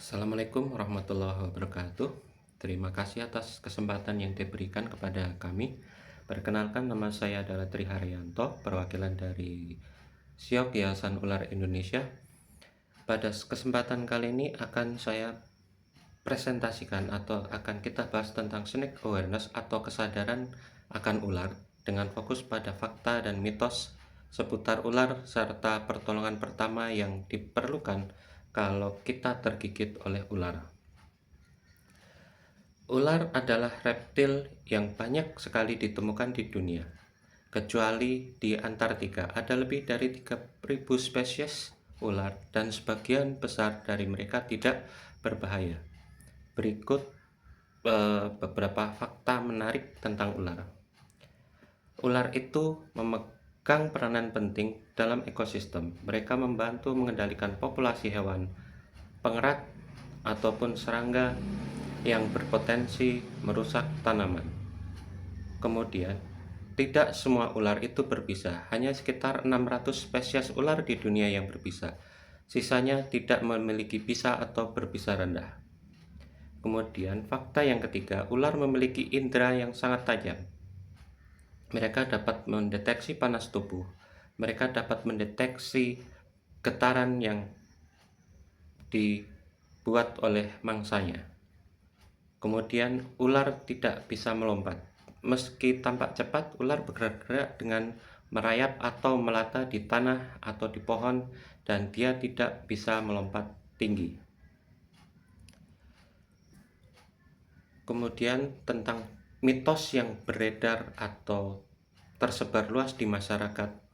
Assalamualaikum warahmatullahi wabarakatuh. Terima kasih atas kesempatan yang diberikan kepada kami. Perkenalkan, nama saya adalah Tri Haryanto, perwakilan dari SIOK Yayasan Ular Indonesia. Pada kesempatan kali ini akan saya presentasikan atau akan kita bahas tentang snake awareness atau kesadaran akan ular dengan fokus pada fakta dan mitos seputar ular serta pertolongan pertama yang diperlukan kalau kita tergigit oleh ular. Ular adalah reptil yang banyak sekali ditemukan di dunia. Kecuali di Antartika, ada lebih dari 3.000 spesies ular dan sebagian besar dari mereka tidak berbahaya. Berikut beberapa fakta menarik tentang ular. Ular itu memegang peranan penting dalam ekosistem. Mereka membantu mengendalikan populasi hewan, pengerat, ataupun serangga yang berpotensi merusak tanaman. Kemudian, tidak semua ular itu berbisa. Hanya sekitar 600 spesies ular di dunia yang berbisa. Sisanya tidak memiliki bisa atau berbisa rendah. Kemudian, fakta yang ketiga, ular memiliki indera yang sangat tajam. Mereka dapat mendeteksi panas tubuh. Mereka dapat mendeteksi getaran yang dibuat oleh mangsanya. Kemudian, ular tidak bisa melompat. Meski tampak cepat, ular bergerak dengan merayap atau melata di tanah atau di pohon, dan dia tidak bisa melompat tinggi. Kemudian, tentang mitos yang beredar atau tersebar luas di masyarakat.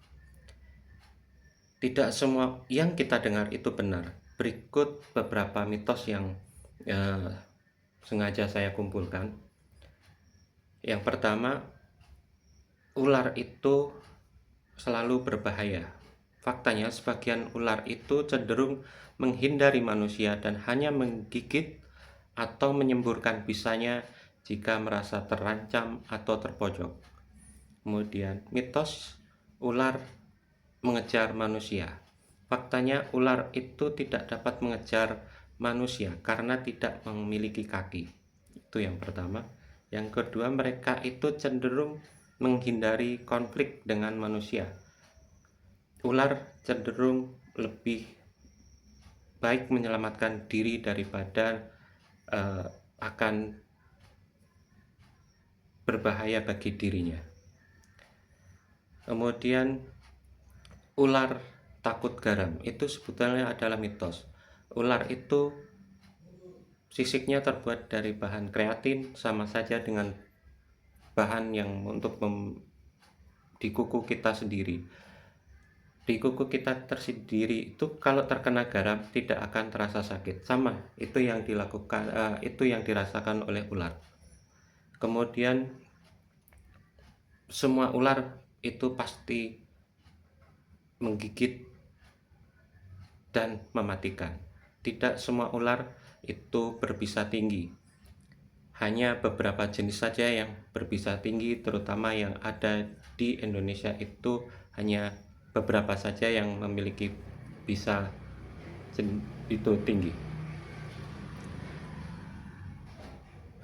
Tidak semua yang kita dengar itu benar. Berikut beberapa mitos yang sengaja saya kumpulkan. Yang pertama, ular itu selalu berbahaya. Faktanya, sebagian ular itu cenderung menghindari manusia dan hanya menggigit atau menyemburkan bisanya jika merasa terancam atau terpojok. Kemudian, mitos ular mengejar manusia. Faktanya, ular itu tidak dapat mengejar manusia karena tidak memiliki kaki. Itu yang pertama. Yang kedua, mereka itu cenderung menghindari konflik dengan manusia. Ular cenderung lebih baik menyelamatkan diri daripada akan berbahaya bagi dirinya. Kemudian, ular takut garam itu sebetulnya adalah mitos. Ular itu sisiknya terbuat dari bahan kreatin, sama saja dengan bahan yang untuk di kuku kita sendiri. Di kuku kita tersendiri itu kalau terkena garam tidak akan terasa sakit. Sama, itu yang dilakukan, itu yang dirasakan oleh ular. Kemudian, semua ular itu pasti menggigit dan mematikan. Tidak semua ular itu berbisa tinggi. Hanya beberapa jenis saja yang berbisa tinggi, terutama yang ada di Indonesia itu hanya beberapa saja yang memiliki bisa itu tinggi.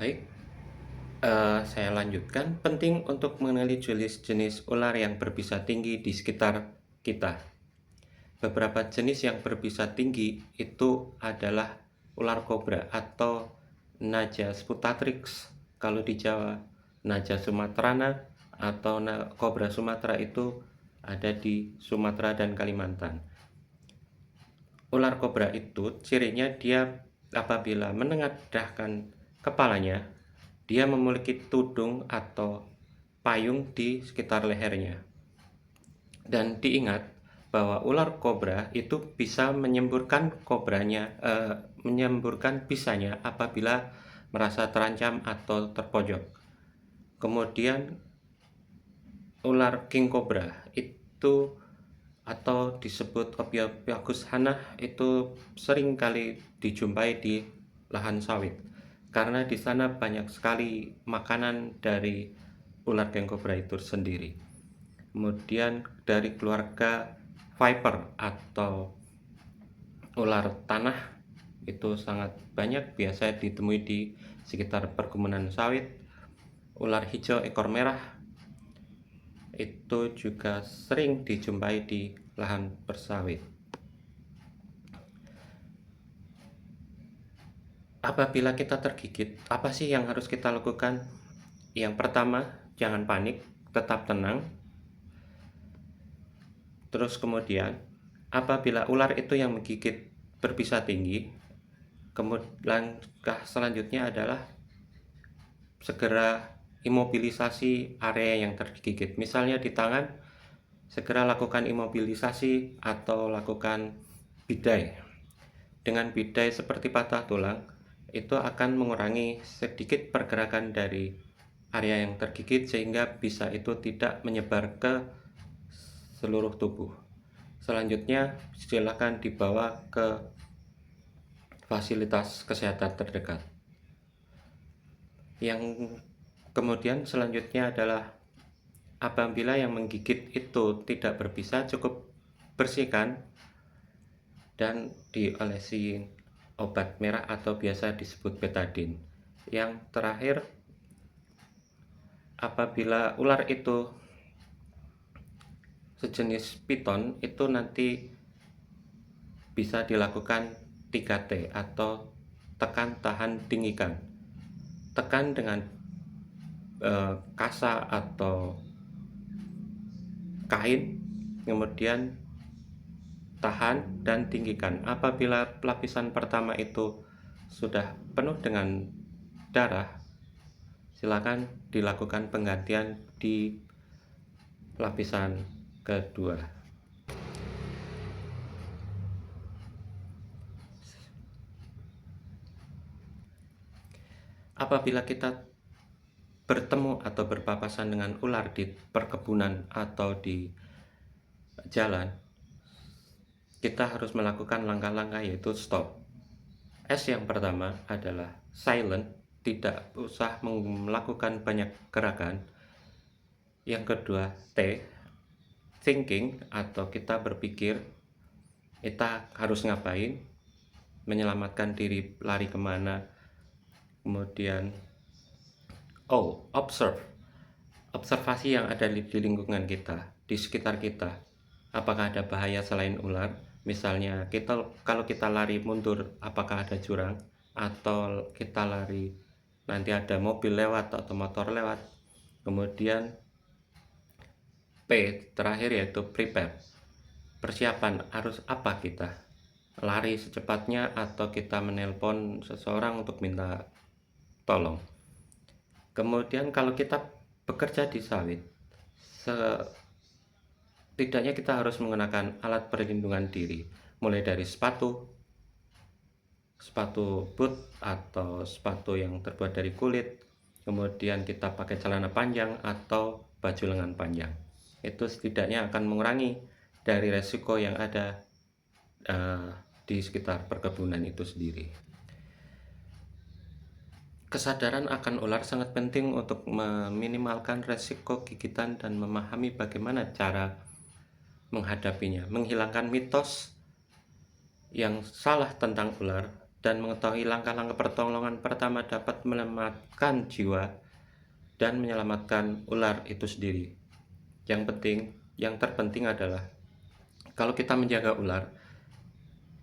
Baik, saya lanjutkan. Penting untuk mengenali jenis-jenis ular yang berbisa tinggi di sekitar kita. Beberapa jenis yang berbisa tinggi itu adalah ular kobra atau Naja sputatrix kalau di Jawa, Naja sumatrana atau kobra Sumatera itu ada di Sumatera dan Kalimantan. Ular kobra itu cirinya dia apabila menengadahkan kepalanya, dia memiliki tudung atau payung di sekitar lehernya. Dan diingat bahwa ular kobra itu bisa menyemburkan bisanya apabila merasa terancam atau terpojok. Kemudian ular king cobra itu atau disebut Ophiophagus hanah itu sering kali dijumpai di lahan sawit karena di sana banyak sekali makanan dari ular king cobra itu sendiri. Kemudian dari keluarga viper atau ular tanah itu sangat banyak, biasa ditemui di sekitar perkebunan sawit. Ular hijau ekor merah itu juga sering dijumpai di lahan bersawit. Apabila kita tergigit, apa sih yang harus kita lakukan? Yang pertama, jangan panik, tetap tenang. Terus kemudian, apabila ular itu yang menggigit berbisa tinggi, kemudian langkah selanjutnya adalah segera imobilisasi area yang tergigit. Misalnya di tangan, segera lakukan imobilisasi atau lakukan bidai. Dengan bidai seperti patah tulang, itu akan mengurangi sedikit pergerakan dari area yang tergigit sehingga bisa itu tidak menyebar ke seluruh tubuh. Selanjutnya, silakan dibawa ke fasilitas kesehatan terdekat. Yang kemudian selanjutnya adalah apabila yang menggigit itu tidak berbisa, cukup bersihkan dan diolesi obat merah atau biasa disebut betadine. Yang terakhir, apabila ular itu sejenis piton, itu nanti bisa dilakukan 3T atau tekan, tahan, tinggikan. Tekan dengan kasa atau kain, kemudian tahan dan tinggikan. Apabila lapisan pertama itu sudah penuh dengan darah, silakan dilakukan penggantian di lapisan kedua. Apabila kita bertemu atau berpapasan dengan ular di perkebunan atau di jalan, kita harus melakukan langkah-langkah yaitu stop. S yang pertama adalah silent, tidak usah melakukan banyak gerakan. Yang kedua, T, thinking, atau kita berpikir kita harus ngapain, menyelamatkan diri, lari kemana. Kemudian O, observe, observasi yang ada di lingkungan kita, di sekitar kita. Apakah ada bahaya selain ular? Misalnya kalau kita lari mundur, apakah ada jurang? Atau kita lari nanti ada mobil lewat atau motor lewat. Kemudian P terakhir yaitu prepare, persiapan, harus apa kita, lari secepatnya atau kita menelpon seseorang untuk minta tolong. Kemudian kalau kita bekerja di sawit, setidaknya kita harus menggunakan alat perlindungan diri, mulai dari sepatu boot atau sepatu yang terbuat dari kulit, kemudian kita pakai celana panjang atau baju lengan panjang. Itu setidaknya akan mengurangi dari resiko yang ada di sekitar perkebunan itu sendiri. Kesadaran akan ular sangat penting untuk meminimalkan resiko gigitan dan memahami bagaimana cara menghadapinya, menghilangkan mitos yang salah tentang ular, dan mengetahui langkah-langkah pertolongan pertama dapat menyelamatkan jiwa dan menyelamatkan ular itu sendiri. Yang terpenting adalah kalau kita menjaga ular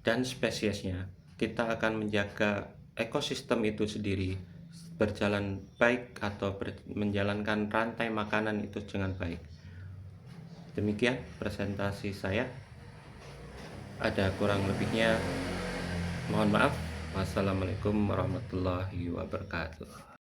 dan spesiesnya, kita akan menjaga ekosistem itu sendiri berjalan baik atau menjalankan rantai makanan itu dengan baik. Demikian presentasi saya. Ada kurang lebihnya, mohon maaf. Wassalamualaikum warahmatullahi wabarakatuh.